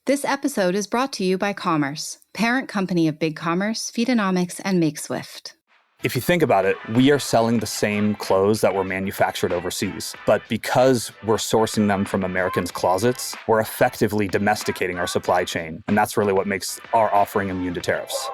This episode is brought to you by Commerce, parent company of BigCommerce, Feedonomics, and MakeSwift. If you think about it, we are selling the same clothes that were manufactured overseas. But because we're sourcing them from Americans' closets, we're effectively domesticating our supply chain. And that's really what makes our offering immune to tariffs.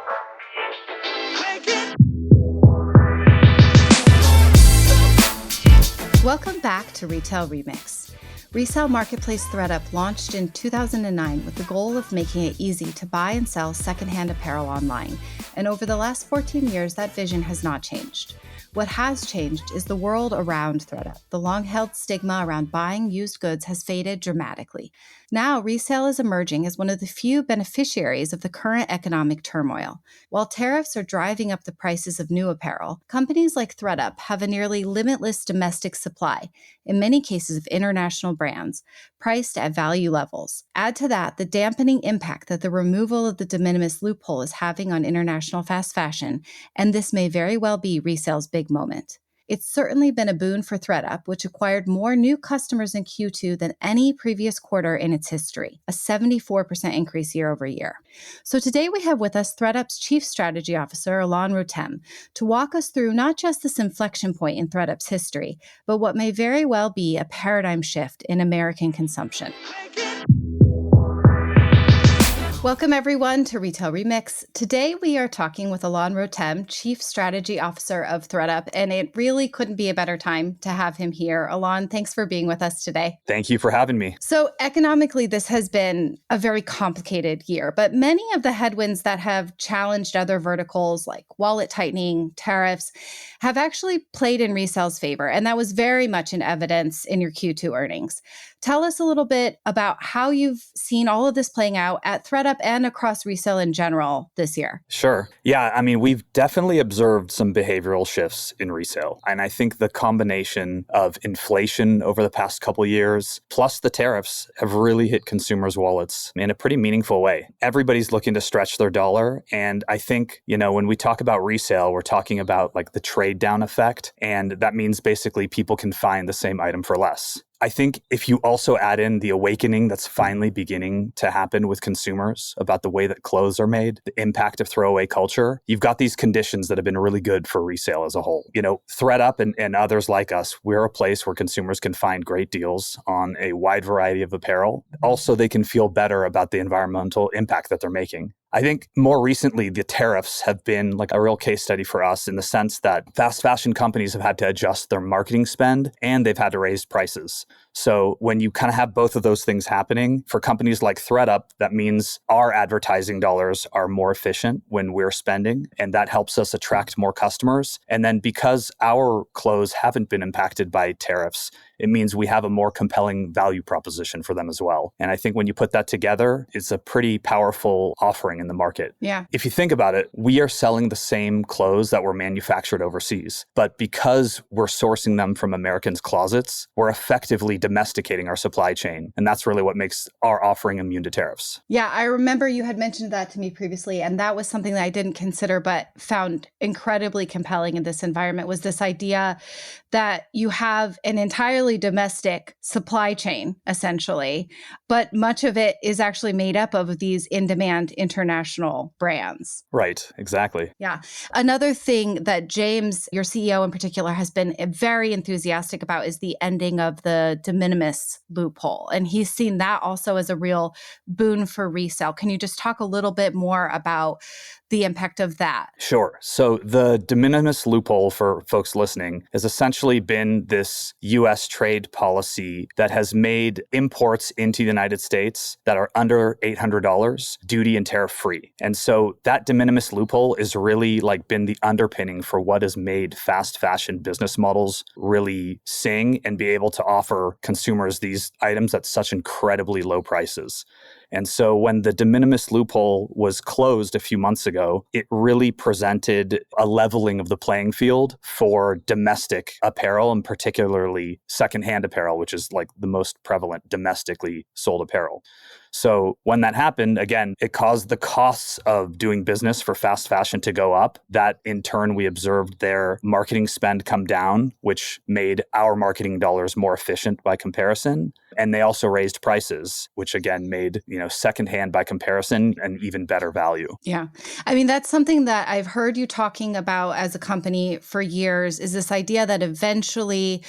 Welcome back to Retail Remix. Resale marketplace ThredUp launched in 2009 with the goal of making it easy to buy and sell secondhand apparel online. And over the last 14 years, that vision has not changed. What has changed is the world around ThredUp. The long-held stigma around buying used goods has faded dramatically. Now, resale is emerging as one of the few beneficiaries of the current economic turmoil. While tariffs are driving up the prices of new apparel, companies like ThredUp have a nearly limitless domestic supply, in many cases of international brands, priced at value levels. Add to that the dampening impact that the removal of the de minimis loophole is having on international fast fashion, and this may very well be resale's big moment. It's certainly been a boon for ThredUp, which acquired more new customers in Q2 than any previous quarter in its history, a 74% increase year over year. So today we have with us ThredUp's Chief Strategy Officer, Alon Rotem, to walk us through not just this inflection point in ThredUp's history, but what may very well be a paradigm shift in American consumption. Welcome, everyone, to Retail Remix. Today, we are talking with Alon Rotem, Chief Strategy Officer of ThredUp, and it really couldn't be a better time to have him here. Alon, thanks for being with us today. Thank you for having me. So economically, this has been a very complicated year, but many of the headwinds that have challenged other verticals like wallet tightening, tariffs, have actually played in resale's favor, and that was very much in evidence in your Q2 earnings. Tell us a little bit about how you've seen all of this playing out at ThredUp and across resale in general this year. Sure. Yeah, we've definitely observed some behavioral shifts in resale. And I think the combination of inflation over the past couple of years, plus the tariffs, have really hit consumers' wallets in a pretty meaningful way. Everybody's looking to stretch their dollar. And I think, when we talk about resale, we're talking about like the trade down effect. And that means basically people can find the same item for less. I think if you also add in the awakening that's finally beginning to happen with consumers about the way that clothes are made, the impact of throwaway culture, you've got these conditions that have been really good for resale as a whole. ThredUp and others like us, we're a place where consumers can find great deals on a wide variety of apparel. Also, they can feel better about the environmental impact that they're making. I think more recently, the tariffs have been like a real case study for us in the sense that fast fashion companies have had to adjust their marketing spend and they've had to raise prices. So when you kind of have both of those things happening, for companies like ThredUp, that means our advertising dollars are more efficient when we're spending, and that helps us attract more customers. And then because our clothes haven't been impacted by tariffs, it means we have a more compelling value proposition for them as well. And I think when you put that together, it's a pretty powerful offering in the market. Yeah. If you think about it, we are selling the same clothes that were manufactured overseas. But because we're sourcing them from Americans' closets, we're effectively domesticating our supply chain. And that's really what makes our offering immune to tariffs. Yeah, I remember you had mentioned that to me previously, and that was something that I didn't consider but found incredibly compelling in this environment, was this idea that you have an entirely domestic supply chain, essentially, but much of it is actually made up of these in-demand international brands. Right, exactly. Yeah. Another thing that James, your CEO in particular, has been very enthusiastic about is the ending of the de minimis loophole. And he's seen that also as a real boon for resale. Can you just talk a little bit more about the impact of that? Sure. So the de minimis loophole, for folks listening, has essentially been this U.S. trade policy that has made imports into the United States that are under $800 duty and tariff free. And so that de minimis loophole is really been the underpinning for what has made fast fashion business models really sing and be able to offer consumers these items at such incredibly low prices. And so when the de minimis loophole was closed a few months ago, it really presented a leveling of the playing field for domestic apparel, and particularly secondhand apparel, which is the most prevalent domestically sold apparel. So when that happened, again, it caused the costs of doing business for fast fashion to go up. That in turn, we observed their marketing spend come down, which made our marketing dollars more efficient by comparison. And they also raised prices, which again made, secondhand by comparison an even better value. Yeah. I mean, that's something that I've heard you talking about as a company for years, is this idea that eventually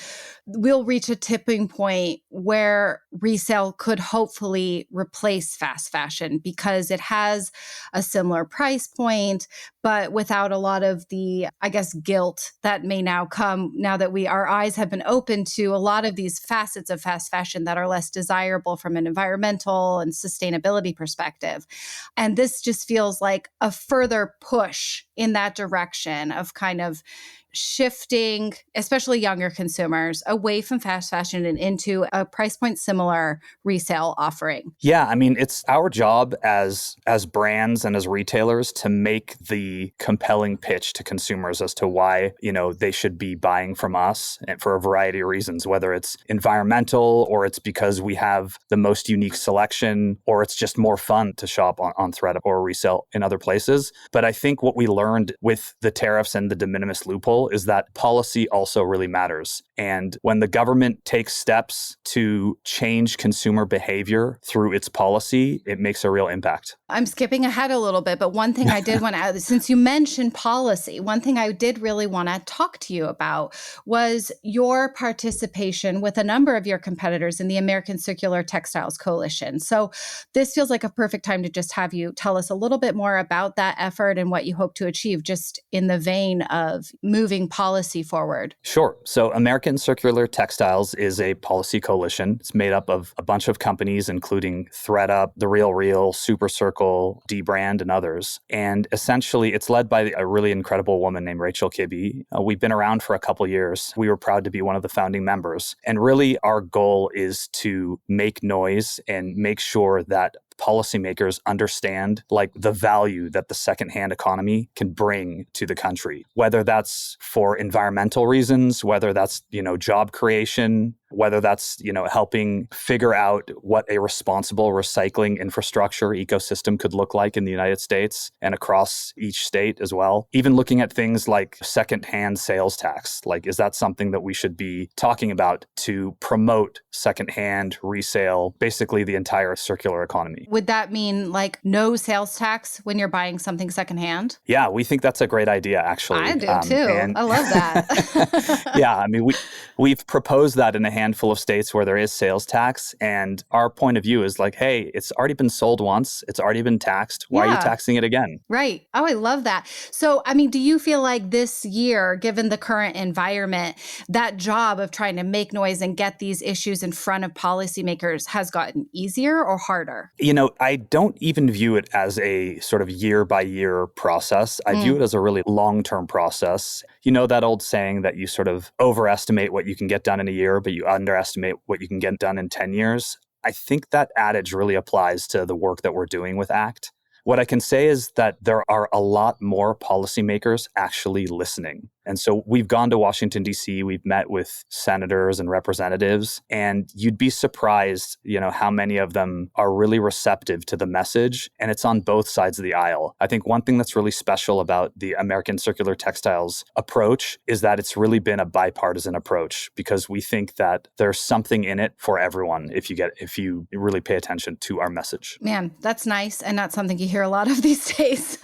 we'll reach a tipping point where resale could hopefully replace fast fashion because it has a similar price point, but without a lot of the, I guess, guilt that may now come now that our eyes have been opened to a lot of these facets of fast fashion that are less desirable from an environmental and sustainability perspective. And this just feels like a further push in that direction of kind of shifting, especially younger consumers, away from fast fashion and into a price point similar resale offering. Yeah, I mean, it's our job as brands and as retailers to make the compelling pitch to consumers as to why, they should be buying from us, and for a variety of reasons, whether it's environmental or it's because we have the most unique selection or it's just more fun to shop on ThredUp or resell in other places. But I think what we learned with the tariffs and the de minimis loophole is that policy also really matters. And when the government takes steps to change consumer behavior through its policy, it makes a real impact. I'm skipping ahead a little bit, but one thing I did want to, since you mentioned policy, one thing I did really want to talk to you about was your participation with a number of your competitors in the American Circular Textiles Coalition. So this feels like a perfect time to just have you tell us a little bit more about that effort and what you hope to achieve, just in the vein of moving policy forward. Sure. So American Circular Textiles is a policy coalition. It's made up of a bunch of companies, including ThredUp, The Real, Super Circle, D-Brand, and others. And essentially, it's led by a really incredible woman named Rachel Kibbe. We've been around for a couple years. We were proud to be one of the founding members. And really, our goal is to make noise and make sure that policymakers understand the value that the secondhand economy can bring to the country, whether that's for environmental reasons, whether that's, job creation, whether that's, helping figure out what a responsible recycling infrastructure ecosystem could look like in the United States and across each state as well. Even looking at things like secondhand sales tax, is that something that we should be talking about to promote secondhand resale, basically the entire circular economy? Would that mean no sales tax when you're buying something secondhand? Yeah, we think that's a great idea, actually. I do too. I love that. Yeah, I mean, we've proposed that in a handful of states where there is sales tax. And our point of view is hey, it's already been sold once. It's already been taxed. Why are you taxing it again? Right. Oh, I love that. So, I mean, do you feel like this year, given the current environment, that job of trying to make noise and get these issues in front of policymakers has gotten easier or harder? I don't even view it as a sort of year by year process. I view it as a really long-term process. That old saying that you sort of overestimate what you can get done in a year, but you underestimate what you can get done in 10 years. I think that adage really applies to the work that we're doing with ACT. What I can say is that there are a lot more policymakers actually listening. And so we've gone to Washington, D.C., we've met with senators and representatives, and you'd be surprised, how many of them are really receptive to the message, and it's on both sides of the aisle. I think one thing that's really special about the American Circular Textiles approach is that it's really been a bipartisan approach, because we think that there's something in it for everyone if you really pay attention to our message. Man, that's nice, and not something you hear a lot of these days.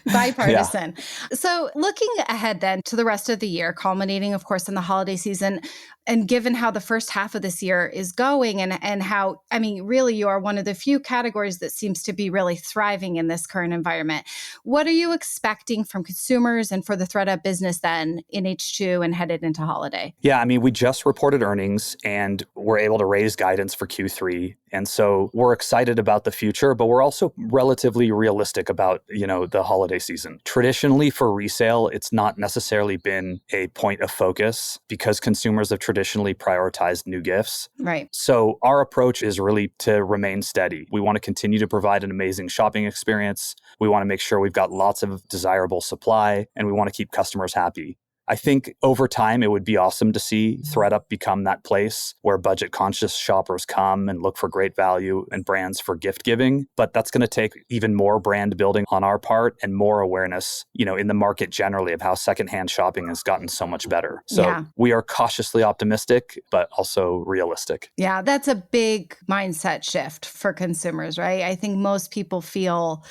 Bipartisan. Yeah. So looking ahead then to the rest of the year, culminating, of course, in the holiday season, and given how the first half of this year is going and how, I mean, really you are one of the few categories that seems to be really thriving in this current environment. What are you expecting from consumers and for the ThredUp business then in H2 and headed into holiday? Yeah, I mean, we just reported earnings and we're able to raise guidance for Q3. And so we're excited about the future, but we're also relatively realistic about, the holiday season. Traditionally for resale, it's not necessarily been a point of focus because consumers have traditionally prioritized new gifts. Right. So our approach is really to remain steady. We want to continue to provide an amazing shopping experience. We want to make sure we've got lots of desirable supply, and we want to keep customers happy. I think over time, it would be awesome to see ThredUp become that place where budget conscious shoppers come and look for great value and brands for gift giving. But that's going to take even more brand building on our part and more awareness, in the market generally of how secondhand shopping has gotten so much better. So we are cautiously optimistic, but also realistic. Yeah, that's a big mindset shift for consumers, right? I think most people feel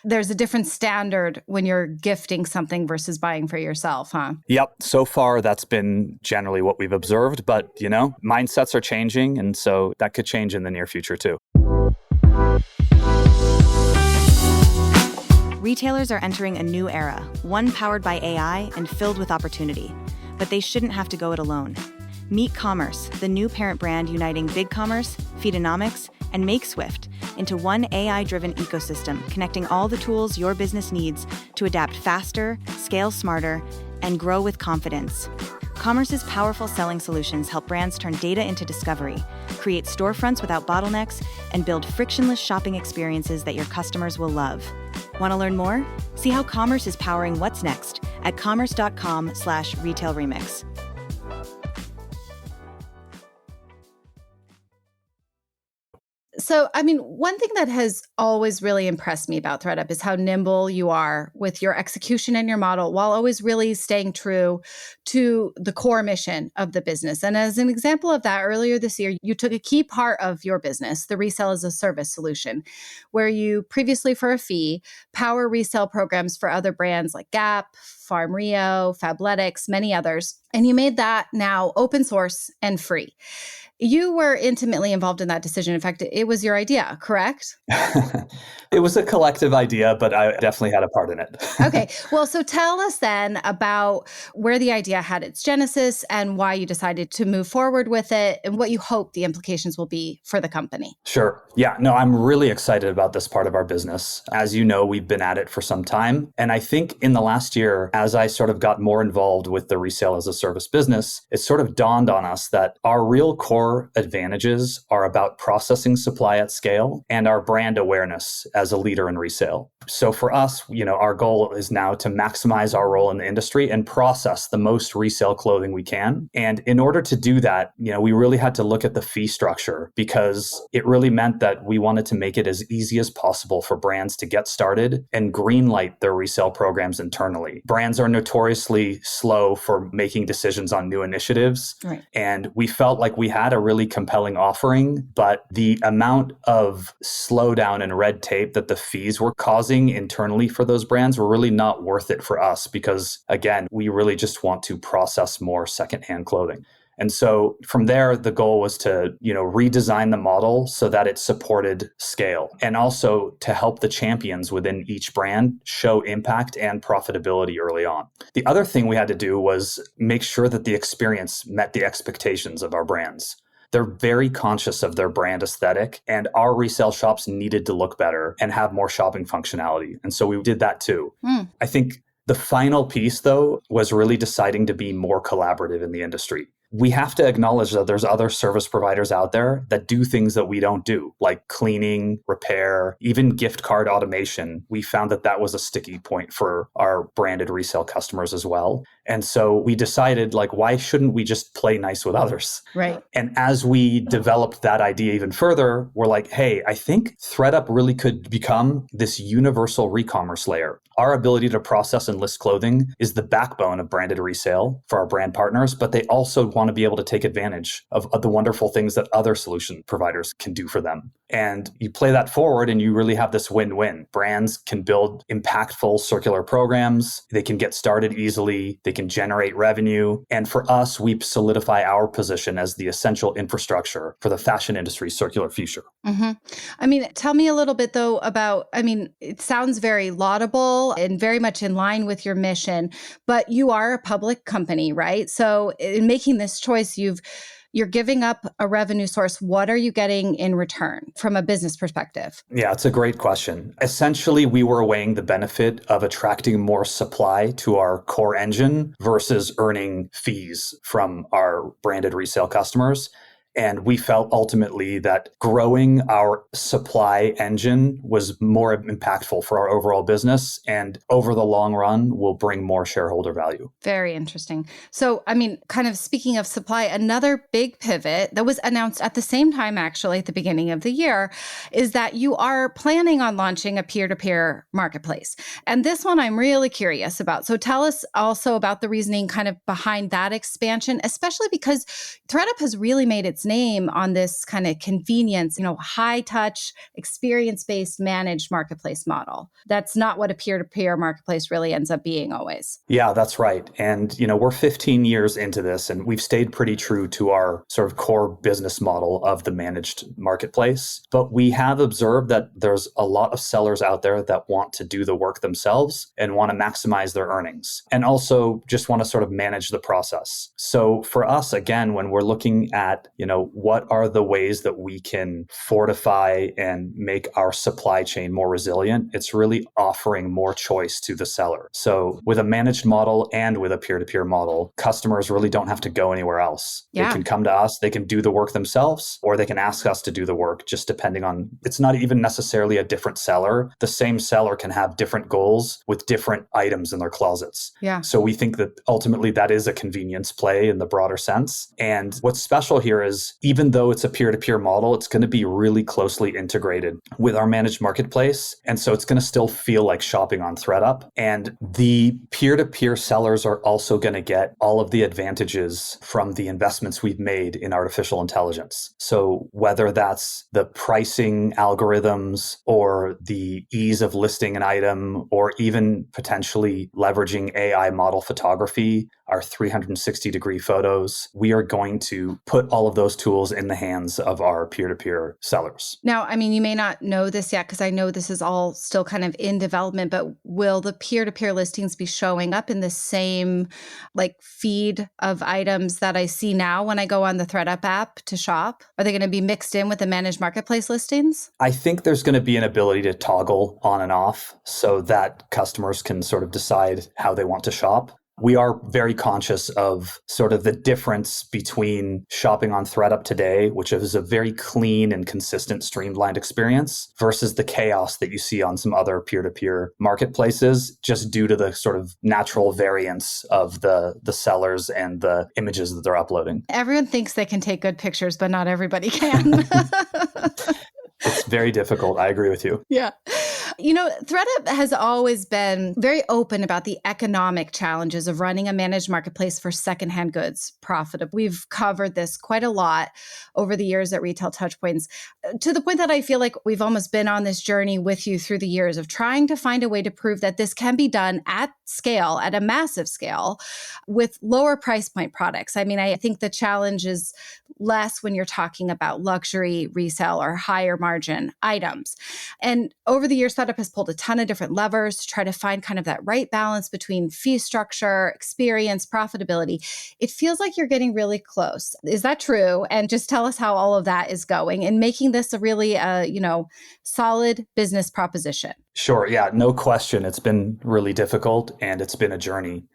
there's a different standard when you're gifting something versus buying for yourself, huh? Yep. So far, that's been generally what we've observed. But, mindsets are changing. And so that could change in the near future, too. Retailers are entering a new era, one powered by AI and filled with opportunity. But they shouldn't have to go it alone. Meet Commerce, the new parent brand uniting BigCommerce, Feedonomics, and MakeSwift into one AI-driven ecosystem, connecting all the tools your business needs to adapt faster, scale smarter, and grow with confidence. Commerce's powerful selling solutions help brands turn data into discovery, create storefronts without bottlenecks, and build frictionless shopping experiences that your customers will love. Want to learn more? See how Commerce is powering what's next at commerce.com/retailremix. So, one thing that has always really impressed me about ThredUp is how nimble you are with your execution and your model while always really staying true to the core mission of the business. And as an example of that, earlier this year, you took a key part of your business, the Resale as a Service solution, where you previously, for a fee, power resale programs for other brands like Gap, Farm Rio, Fabletics, many others. And you made that now open source and free. You were intimately involved in that decision. In fact, it was your idea, correct? It was a collective idea, but I definitely had a part in it. Okay. Well, so tell us then about where the idea had its genesis and why you decided to move forward with it and what you hope the implications will be for the company. Sure. Yeah. No, I'm really excited about this part of our business. As you know, we've been at it for some time. And I think in the last year, as I sort of got more involved with the Resale as a Service business, it sort of dawned on us that our real core advantages are about processing supply at scale and our brand awareness as a leader in resale. So for us, our goal is now to maximize our role in the industry and process the most resale clothing we can. And in order to do that, we really had to look at the fee structure because it really meant that we wanted to make it as easy as possible for brands to get started and greenlight their resale programs internally. Brands are notoriously slow for making decisions on new initiatives. Right. And we felt like we had a really compelling offering, but the amount of slowdown and red tape that the fees were causing internally for those brands were really not worth it for us because, again, we really just want to process more secondhand clothing. And so from there, the goal was to, redesign the model so that it supported scale and also to help the champions within each brand show impact and profitability early on. The other thing we had to do was make sure that the experience met the expectations of our brands. They're very conscious of their brand aesthetic, and our resale shops needed to look better and have more shopping functionality. And so we did that too. I think the final piece, though, was really deciding to be more collaborative in the industry. We have to acknowledge that there's other service providers out there that do things that we don't do, like cleaning, repair, even gift card automation. We found that that was a sticky point for our branded resale customers as well. And so we decided, why shouldn't we just play nice with others? Right. And as we developed that idea even further, we're like, hey, I think ThredUp really could become this universal re-commerce layer. Our ability to process and list clothing is the backbone of branded resale for our brand partners, but they also want to be able to take advantage of the wonderful things that other solution providers can do for them. And you play that forward and you really have this win-win. Brands can build impactful circular programs. They can get started easily. They can generate revenue. And for us, we solidify our position as the essential infrastructure for the fashion industry's circular future. Mm-hmm. Tell me a little bit though about, it sounds very laudable and very much in line with your mission, but you are a public company, right? So in making this choice, you're giving up a revenue source. What are you getting in return from a business perspective? Yeah, it's a great question. Essentially, we were weighing the benefit of attracting more supply to our core engine versus earning fees from our branded resale customers. And we felt ultimately that growing our supply engine was more impactful for our overall business, and over the long run will bring more shareholder value. Very interesting. So, I mean, kind of speaking of supply, another big pivot that was announced at the same time, actually, at the beginning of the year, is that you are planning on launching a peer-to-peer marketplace. And this one I'm really curious about. So tell us also about the reasoning kind of behind that expansion, especially because ThredUp has really made its name on this kind of convenience, high touch, experience-based managed marketplace model. That's not what a peer-to-peer marketplace really ends up being always. Yeah, that's right. And, we're 15 years into this, and we've stayed pretty true to our sort of core business model of the managed marketplace. But we have observed that there's a lot of sellers out there that want to do the work themselves and want to maximize their earnings, and also just want to sort of manage the process. So for us, again, when we're looking at, what are the ways that we can fortify and make our supply chain more resilient, it's really offering more choice to the seller. So with a managed model and with a peer-to-peer model, customers really don't have to go anywhere else. Yeah. They can come to us, they can do the work themselves, or they can ask us to do the work, just depending on, it's not even necessarily a different seller. The same seller can have different goals with different items in their closets. Yeah. So we think that ultimately that is a convenience play in the broader sense. And what's special here is, even though it's a peer-to-peer model, it's going to be really closely integrated with our managed marketplace. And so it's going to still feel like shopping on ThredUp. And the peer-to-peer sellers are also going to get all of the advantages from the investments we've made in artificial intelligence. So whether that's the pricing algorithms or the ease of listing an item, or even potentially leveraging AI model photography, our 360-degree photos, we are going to put all of those tools in the hands of our peer-to-peer sellers. Now, I mean, you may not know this yet because I know this is all still kind of in development, but will the peer-to-peer listings be showing up in the same feed of items that I see now when I go on the ThredUp app to shop? Are they going to be mixed in with the managed marketplace listings? I think there's going to be an ability to toggle on and off so that customers can sort of decide how they want to shop. We are very conscious of sort of the difference between shopping on ThredUp today, which is a very clean and consistent, streamlined experience, versus the chaos that you see on some other peer-to-peer marketplaces, just due to the sort of natural variance of the sellers and the images that they're uploading. Everyone thinks they can take good pictures, but not everybody can. It's very difficult. I agree with you. Yeah. ThredUp has always been very open about the economic challenges of running a managed marketplace for secondhand goods profitably. We've covered this quite a lot over the years at Retail Touchpoints, to the point that I feel like we've almost been on this journey with you through the years of trying to find a way to prove that this can be done at scale, at a massive scale, with lower price point products. I mean, I think the challenge is less when you're talking about luxury resale or higher margin items. And over the years, ThredUp has pulled a ton of different levers to try to find kind of that right balance between fee structure, experience, profitability. It feels like you're getting really close. Is that true? And just tell us how all of that is going and making this a really, solid business proposition. Sure. Yeah, no question. It's been really difficult and it's been a journey.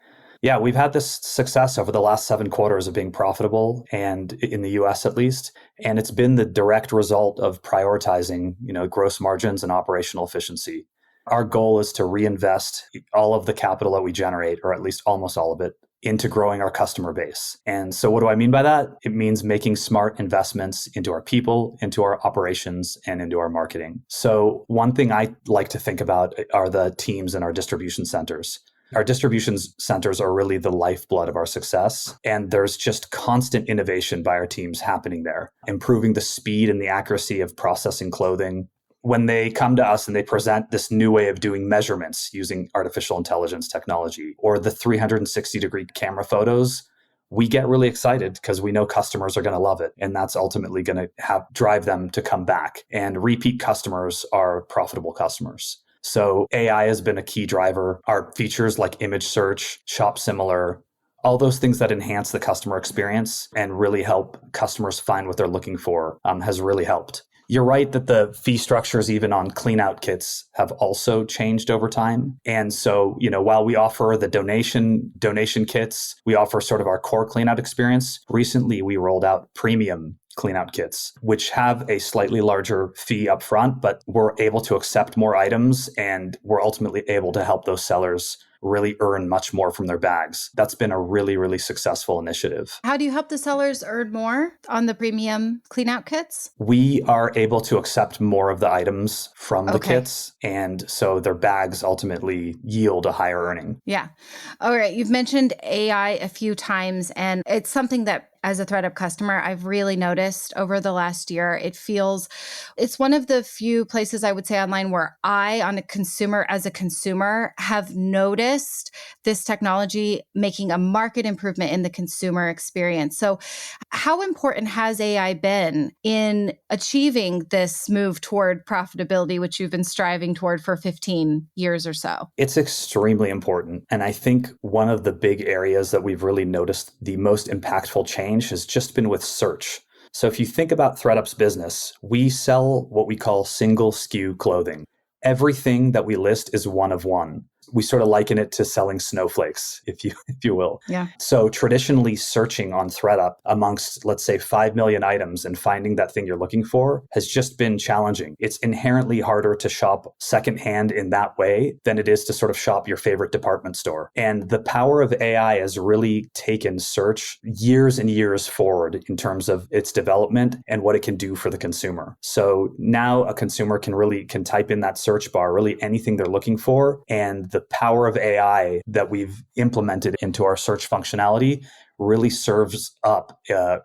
Yeah, we've had this success over the last 7 quarters of being profitable, and in the US at least. And it's been the direct result of prioritizing, gross margins and operational efficiency. Our goal is to reinvest all of the capital that we generate, or at least almost all of it, into growing our customer base. And so what do I mean by that? It means making smart investments into our people, into our operations, and into our marketing. So one thing I like to think about are the teams in our distribution centers. Our distribution centers are really the lifeblood of our success. And there's just constant innovation by our teams happening there, improving the speed and the accuracy of processing clothing. When they come to us and they present this new way of doing measurements using artificial intelligence technology, or the 360-degree camera photos, we get really excited because we know customers are going to love it. And that's ultimately going to drive them to come back. And repeat customers are profitable customers. So AI has been a key driver. Our features like image search, shop similar, all those things that enhance the customer experience and really help customers find what they're looking for has really helped. You're right that the fee structures, even on clean out kits, have also changed over time. And so, while we offer the donation kits, we offer sort of our core clean out experience. Recently, we rolled out premium clean out kits, which have a slightly larger fee up front, but we're able to accept more items and we're ultimately able to help those sellers really earn much more from their bags. That's been a really, really successful initiative. How do you help the sellers earn more on the premium clean out kits? We are able to accept more of the items from the kits. And so their bags ultimately yield a higher earning. Yeah. All right. You've mentioned AI a few times, and it's something that as a ThredUp customer, I've really noticed over the last year. It's one of the few places I would say online where as a consumer, have noticed this technology making a marked improvement in the consumer experience. So how important has AI been in achieving this move toward profitability, which you've been striving toward for 15 years or so? It's extremely important. And I think one of the big areas that we've really noticed the most impactful change has just been with search. So if you think about ThredUp's business, we sell what we call single SKU clothing. Everything that we list is one of one. We sort of liken it to selling snowflakes, if you will. Yeah. So traditionally searching on ThredUp amongst, let's say, 5 million items and finding that thing you're looking for has just been challenging. It's inherently harder to shop secondhand in that way than it is to sort of shop your favorite department store. And the power of AI has really taken search years and years forward in terms of its development and what it can do for the consumer. So now a consumer can type in that search bar really anything they're looking for, and the power of AI that we've implemented into our search functionality really serves up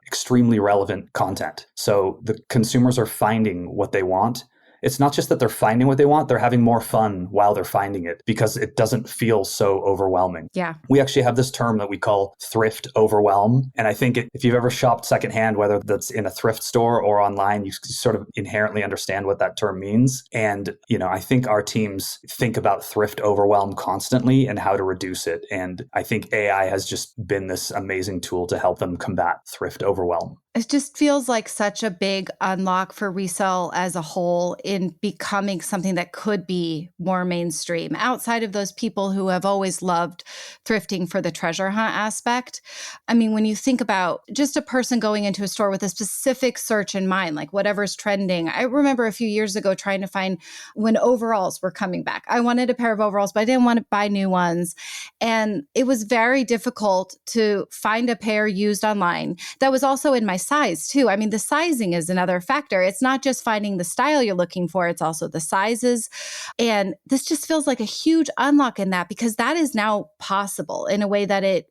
extremely relevant content. So the consumers are finding what they want. It's not just that they're finding what they want, they're having more fun while they're finding it because it doesn't feel so overwhelming. Yeah. We actually have this term that we call thrift overwhelm. And I think if you've ever shopped secondhand, whether that's in a thrift store or online, you sort of inherently understand what that term means. And, I think our teams think about thrift overwhelm constantly and how to reduce it. And I think AI has just been this amazing tool to help them combat thrift overwhelm. It just feels like such a big unlock for resale as a whole in becoming something that could be more mainstream outside of those people who have always loved thrifting for the treasure hunt aspect. I mean, when you think about just a person going into a store with a specific search in mind, like whatever's trending. I remember a few years ago trying to find when overalls were coming back. I wanted a pair of overalls, but I didn't want to buy new ones. And it was very difficult to find a pair used online that was also in my size too. I mean, the sizing is another factor. It's not just finding the style you're looking for, it's also the sizes. And this just feels like a huge unlock in that because that is now possible in a way that it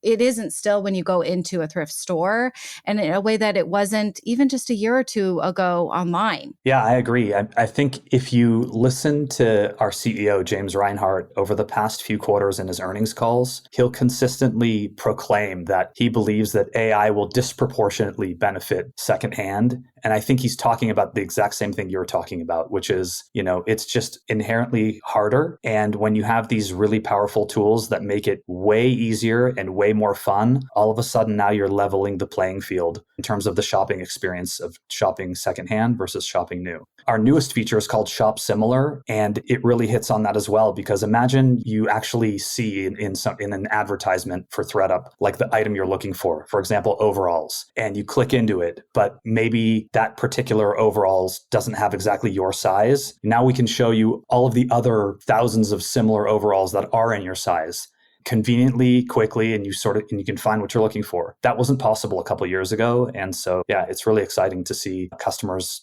isn't still when you go into a thrift store, and in a way that it wasn't even just a year or two ago online. Yeah, I agree. I think if you listen to our CEO, James Reinhart, over the past few quarters in his earnings calls, he'll consistently proclaim that he believes that AI will disproportionately benefit secondhand. And I think he's talking about the exact same thing you're talking about, which is, it's just inherently harder. And when you have these really powerful tools that make it way easier and way more fun, all of a sudden now you're leveling the playing field in terms of the shopping experience of shopping secondhand versus shopping new. Our newest feature is called Shop Similar, and it really hits on that as well, because imagine you actually see in an advertisement for ThredUp, like the item you're looking for example, overalls, and you click into it, but maybe that particular overalls doesn't have exactly your size. Now we can show you all of the other thousands of similar overalls that are in your size conveniently, quickly, and you can find what you're looking for. That wasn't possible a couple of years ago. And so, yeah, it's really exciting to see customers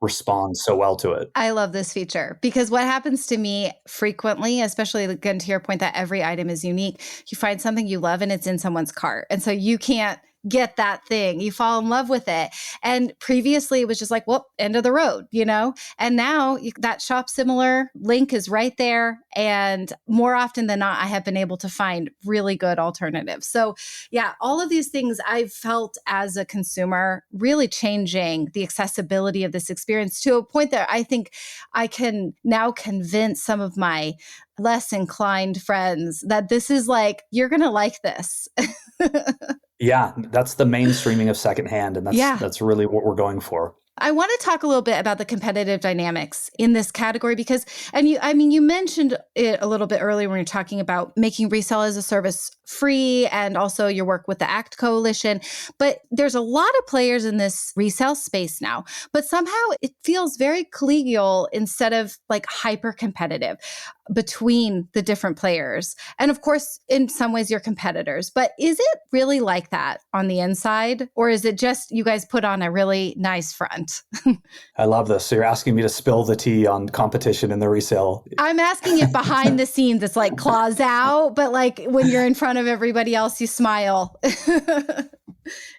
respond so well to it. I love this feature because what happens to me frequently, especially again to your point that every item is unique, you find something you love and it's in someone's cart. And so you can't get that thing. You fall in love with it. And previously it was just like, well, end of the road, And now that Shop Similar link is right there. And more often than not, I have been able to find really good alternatives. So yeah, all of these things I've felt as a consumer really changing the accessibility of this experience to a point that I think I can now convince some of my less inclined friends that this is like, you're going to like this. Yeah, that's the mainstreaming of secondhand. And that's really what we're going for. I want to talk a little bit about the competitive dynamics in this category because, and you mentioned it a little bit earlier when you're talking about making resale as a service free and also your work with the ACT Coalition. But there's a lot of players in this resale space now, but somehow it feels very collegial instead of like hyper competitive between the different players. And of course, in some ways, you're competitors. But is it really like that on the inside? Or is it just you guys put on a really nice front? I love this. So you're asking me to spill the tea on competition in the resale. I'm asking it behind the scenes. It's like claws out, but like when you're in front of everybody else, you smile.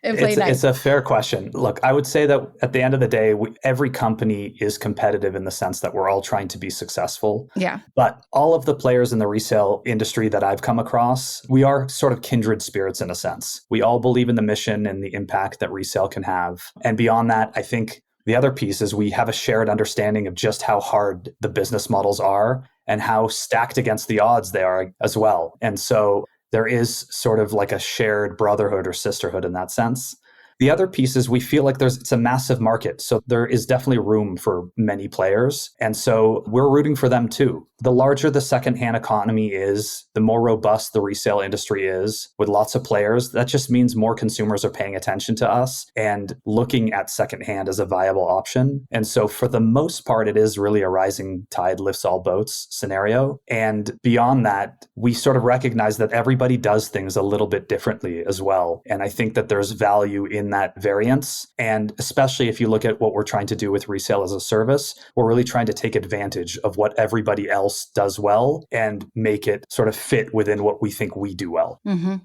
And play nice. It's a fair question. Look, I would say that at the end of the day, every company is competitive in the sense that we're all trying to be successful. Yeah. But all of the players in the resale industry that I've come across, we are sort of kindred spirits in a sense. We all believe in the mission and the impact that resale can have. And beyond that, I think the other piece is we have a shared understanding of just how hard the business models are and how stacked against the odds they are as well. And so there is sort of like a shared brotherhood or sisterhood in that sense. The other piece is we feel like it's a massive market. So there is definitely room for many players. And so we're rooting for them too. The larger the secondhand economy is, the more robust the resale industry is with lots of players. That just means more consumers are paying attention to us and looking at secondhand as a viable option. And so for the most part, it is really a rising tide lifts all boats scenario. And beyond that, we sort of recognize that everybody does things a little bit differently as well. And I think that there's value in that variance. And especially if you look at what we're trying to do with resale as a service, we're really trying to take advantage of what everybody else does well and make it sort of fit within what we think we do well. Mm-hmm.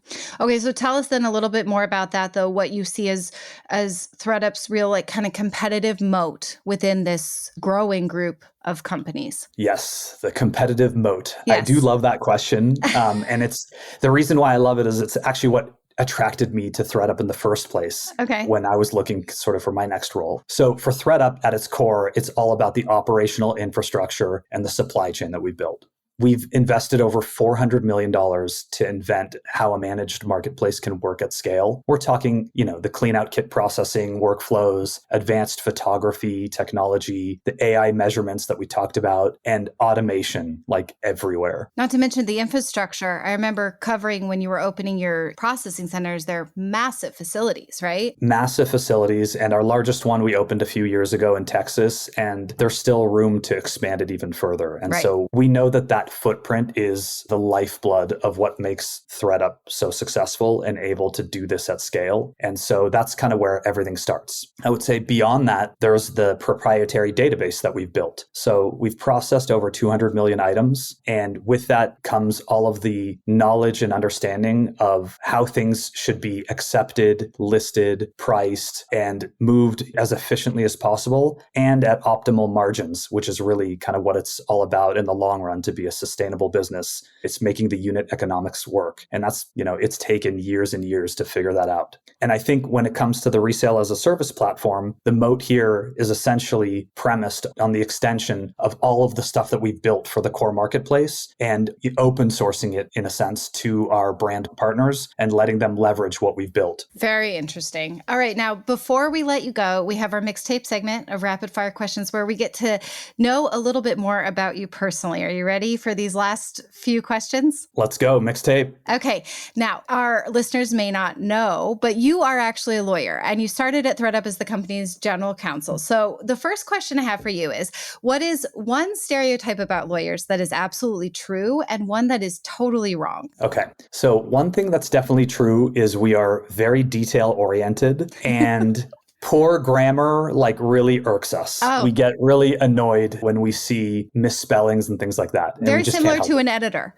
Okay, so tell us then a little bit more about that, though, what you see as ThredUp's real like kind of competitive moat within this growing group of companies. Yes, the competitive moat. Yes. I do love that question. And it's the reason why I love it is it's actually what attracted me to ThredUp in the first place when I was looking sort of for my next role. So for ThredUp at its core, it's all about the operational infrastructure and the supply chain that we built. We've invested over $400 million to invent how a managed marketplace can work at scale. We're talking, the clean out kit processing, workflows, advanced photography technology, the AI measurements that we talked about, and automation like everywhere. Not to mention the infrastructure. I remember covering when you were opening your processing centers, they're massive facilities, right? Massive facilities. And our largest one we opened a few years ago in Texas, and there's still room to expand it even further. And so we know that footprint is the lifeblood of what makes ThredUp so successful and able to do this at scale. And so that's kind of where everything starts. I would say beyond that, there's the proprietary database that we've built. So we've processed over 200 million items. And with that comes all of the knowledge and understanding of how things should be accepted, listed, priced, and moved as efficiently as possible and at optimal margins, which is really kind of what it's all about in the long run to be a sustainable business. It's making the unit economics work. And that's, it's taken years and years to figure that out. And I think when it comes to the resale as a service platform, the moat here is essentially premised on the extension of all of the stuff that we've built for the core marketplace and open sourcing it in a sense to our brand partners and letting them leverage what we've built. Very interesting. All right. Now, before we let you go, we have our mixtape segment of rapid fire questions where we get to know a little bit more about you personally. Are you ready for these last few questions? Let's go. Mixtape. Okay. Now, our listeners may not know, but you are actually a lawyer and you started at ThredUp as the company's general counsel. So the first question I have for you is, what is one stereotype about lawyers that is absolutely true and one that is totally wrong? Okay. So one thing that's definitely true is we are very detail oriented and poor grammar really irks us. Oh. We get really annoyed when we see misspellings and things like that. And very similar to an editor.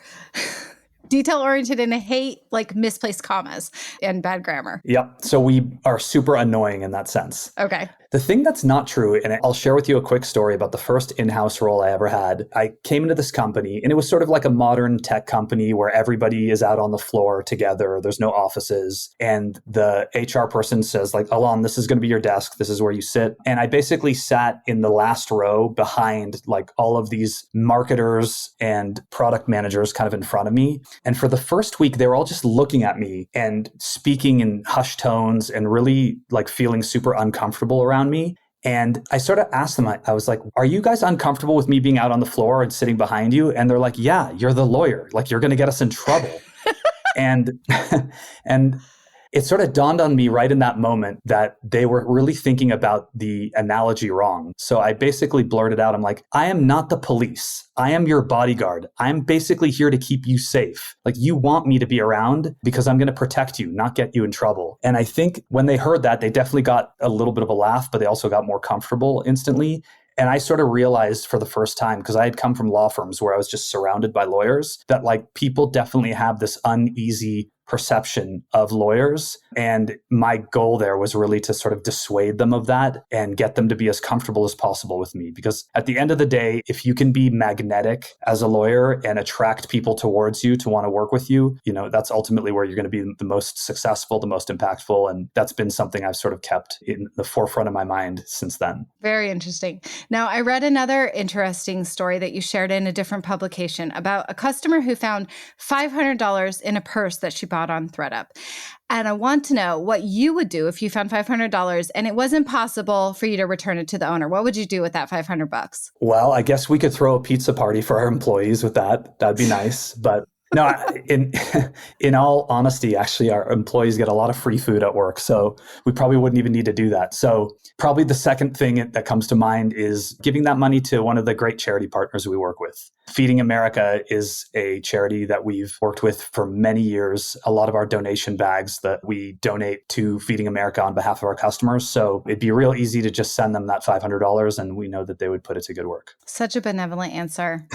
Detail-oriented and hate misplaced commas and bad grammar. Yep. So we are super annoying in that sense. Okay. The thing that's not true, and I'll share with you a quick story about the first in-house role I ever had. I came into this company and it was sort of like a modern tech company where everybody is out on the floor together. There's no offices. And the HR person says Alon, this is going to be your desk. This is where you sit. And I basically sat in the last row behind all of these marketers and product managers kind of in front of me. And for the first week, they were all just looking at me and speaking in hushed tones and really feeling super uncomfortable around me. And I sort of asked them, I was like, are you guys uncomfortable with me being out on the floor and sitting behind you? And they're like, yeah, you're the lawyer. Like, you're going to get us in trouble. and and it sort of dawned on me right in that moment that they were really thinking about the analogy wrong. So I basically blurted out, I'm like, I am not the police. I am your bodyguard. I'm basically here to keep you safe. Like, you want me to be around because I'm going to protect you, not get you in trouble. And I think when they heard that, they definitely got a little bit of a laugh, but they also got more comfortable instantly. And I sort of realized for the first time, because I had come from law firms where I was just surrounded by lawyers, that like people definitely have this uneasy perception of lawyers. And my goal there was really to sort of dissuade them of that and get them to be as comfortable as possible with me. Because at the end of the day, if you can be magnetic as a lawyer and attract people towards you to want to work with you, you know, that's ultimately where you're going to be the most successful, the most impactful. And that's been something I've sort of kept in the forefront of my mind since then. Very interesting. Now, I read another interesting story that you shared in a different publication about a customer who found $500 in a purse that she bought on ThredUp. And I want to know what you would do if you found $500 and it wasn't possible for you to return it to the owner. What would you do with that $500? Well, I guess we could throw a pizza party for our employees with that. That'd be nice. But no, in all honesty, actually, our employees get a lot of free food at work, so we probably wouldn't even need to do that. So probably the second thing that comes to mind is giving that money to one of the great charity partners we work with. Feeding America is a charity that we've worked with for many years. A lot of our donation bags that we donate to Feeding America on behalf of our customers. So it'd be real easy to just send them that $500 and we know that they would put it to good work. Such a benevolent answer.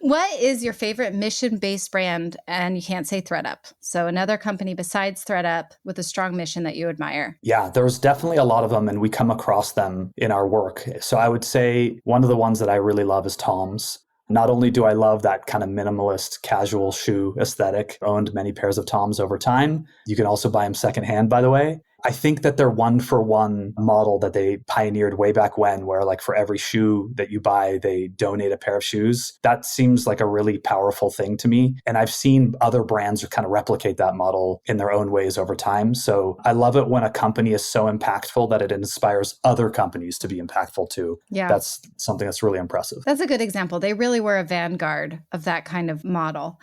What is your favorite mission-based brand? And you can't say ThredUp. So another company besides ThredUp with a strong mission that you admire. Yeah, there's definitely a lot of them and we come across them in our work. So I would say one of the ones that I really love is Tom's. Not only do I love that kind of minimalist casual shoe aesthetic, owned many pairs of Tom's over time. You can also buy them secondhand, by the way. I think that their 1-for-1 model that they pioneered way back when, where like for every shoe that you buy, they donate a pair of shoes. That seems like a really powerful thing to me. And I've seen other brands kind of replicate that model in their own ways over time. So I love it when a company is so impactful that it inspires other companies to be impactful too. Yeah. That's something that's really impressive. That's a good example. They really were a vanguard of that kind of model.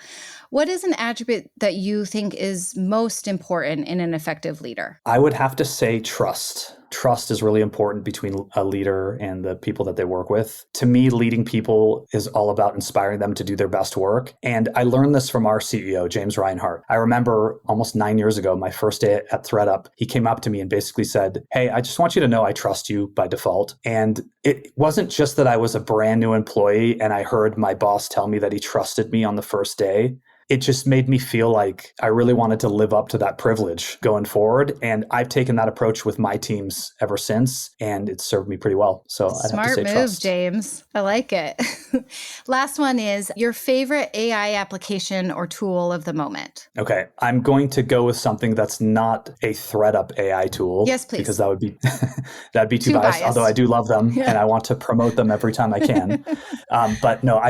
What is an attribute that you think is most important in an effective leader? I would have to say trust. Trust is really important between a leader and the people that they work with. To me, leading people is all about inspiring them to do their best work. And I learned this from our CEO, James Reinhart. I remember almost 9 years ago, my first day at ThredUp, he came up to me and basically said, "Hey, I just want you to know I trust you by default." And it wasn't just that I was a brand new employee and I heard my boss tell me that he trusted me on the first day. It just made me feel like I really wanted to live up to that privilege going forward. And I've taken that approach with my teams ever since, and it's served me pretty well. So I'd have to say Smart move, trust. James. I like it. Last one is your favorite AI application or tool of the moment. Okay, I'm going to go with something that's not a ThredUp AI tool. Yes, please. Because that would be that'd be too biased. although I do love them and I want to promote them every time I can. But no,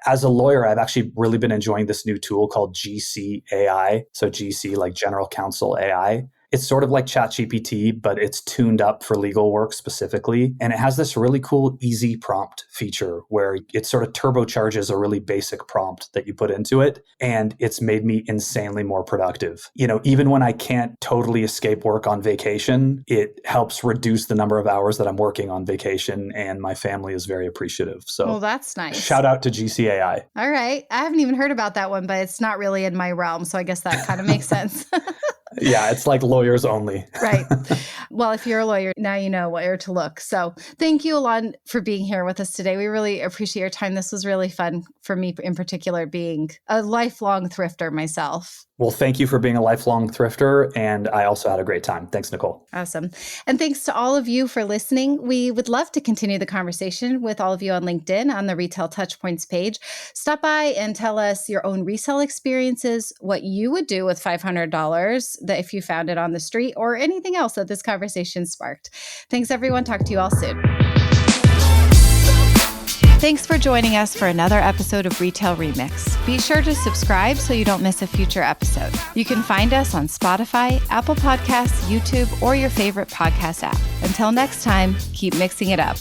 as a lawyer, I've actually really been enjoying this new tool called GC AI. So GC, like General Counsel AI. It's sort of like ChatGPT, but it's tuned up for legal work specifically. And it has this really cool easy prompt feature where it sort of turbocharges a really basic prompt that you put into it. And it's made me insanely more productive. You know, even when I can't totally escape work on vacation, it helps reduce the number of hours that I'm working on vacation. And my family is very appreciative. So well, that's nice. Shout out to GC AI. All right. I haven't even heard about that one, but it's not really in my realm. So I guess that kind of makes sense. Yeah, it's like lawyers only. Right. Well, if you're a lawyer, now you know where to look. So thank you, Alon, for being here with us today. We really appreciate your time. This was really fun for me in particular, being a lifelong thrifter myself. Well, thank you for being a lifelong thrifter. And I also had a great time. Thanks, Nicole. Awesome. And thanks to all of you for listening. We would love to continue the conversation with all of you on LinkedIn on the Retail Touchpoints page. Stop by and tell us your own resale experiences, what you would do with $500 that if you found it on the street, or anything else that this conversation sparked. Thanks, everyone. Talk to you all soon. Thanks for joining us for another episode of Retail Remix. Be sure to subscribe so you don't miss a future episode. You can find us on Spotify, Apple Podcasts, YouTube, or your favorite podcast app. Until next time, keep mixing it up.